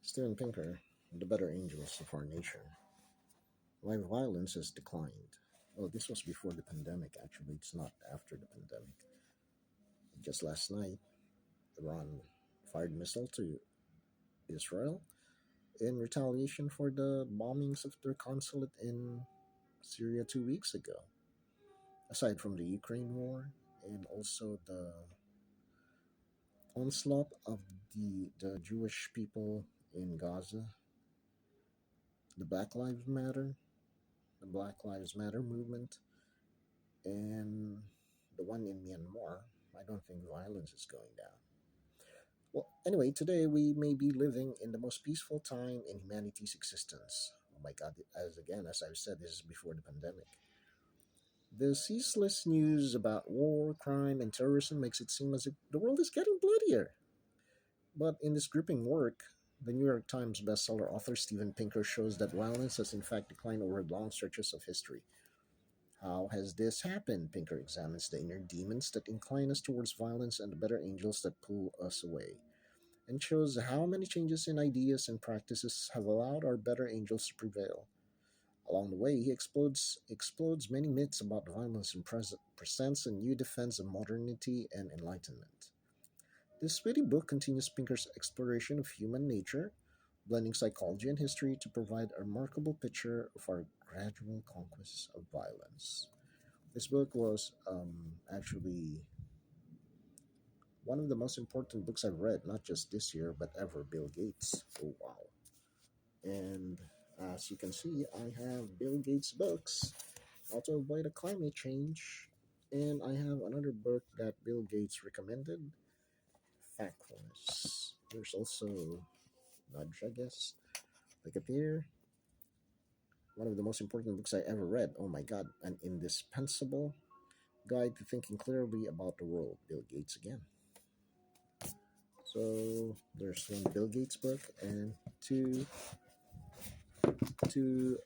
Steven Pinker, The Better Angels of Our Nature. Why violence has declined. Well, this was before the pandemic, actually. It's not after the pandemic. Just last night, Iran fired missile to Israel in retaliation for the bombings of their consulate in Syria 2 weeks ago. Aside from the Ukraine war and also the onslaught of the Jewish people in Gaza, the the Black Lives Matter movement, and the one in Myanmar, I don't think violence is going down. Well, anyway, today we may be living in the most peaceful time in humanity's existence. Oh my God! As I've said, this is before the pandemic. The ceaseless news about war, crime, and terrorism makes it seem as if the world is getting bloodier. But in this gripping work, the New York Times bestseller author Steven Pinker shows that violence has in fact declined over long stretches of history. How has this happened? Pinker examines the inner demons that incline us towards violence and the better angels that pull us away, and shows how many changes in ideas and practices have allowed our better angels to prevail. Along the way, he explodes many myths about violence and presents a new defense of modernity and enlightenment. This witty book continues Pinker's exploration of human nature, blending psychology and history to provide a remarkable picture of our gradual conquest of violence. This book was actually one of the most important books I've read, not just this year, but ever. Bill Gates. Oh, wow. And as you can see, I have Bill Gates' books, How to Avoid a Climate Change, and I have another book that Bill Gates recommended, Factfulness. There's also Nudge, I guess. Look up here. One of the most important books I ever read. Oh my god, an indispensable guide to thinking clearly about the world. Bill Gates again. So there's one Bill Gates book and two two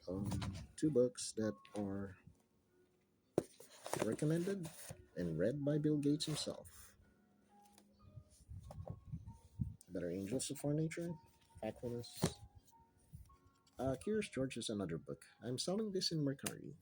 books that are recommended and read by Bill Gates himself. Better Angels of Our Nature, Factfulness. Curious George is another book. I'm selling this in Mercari.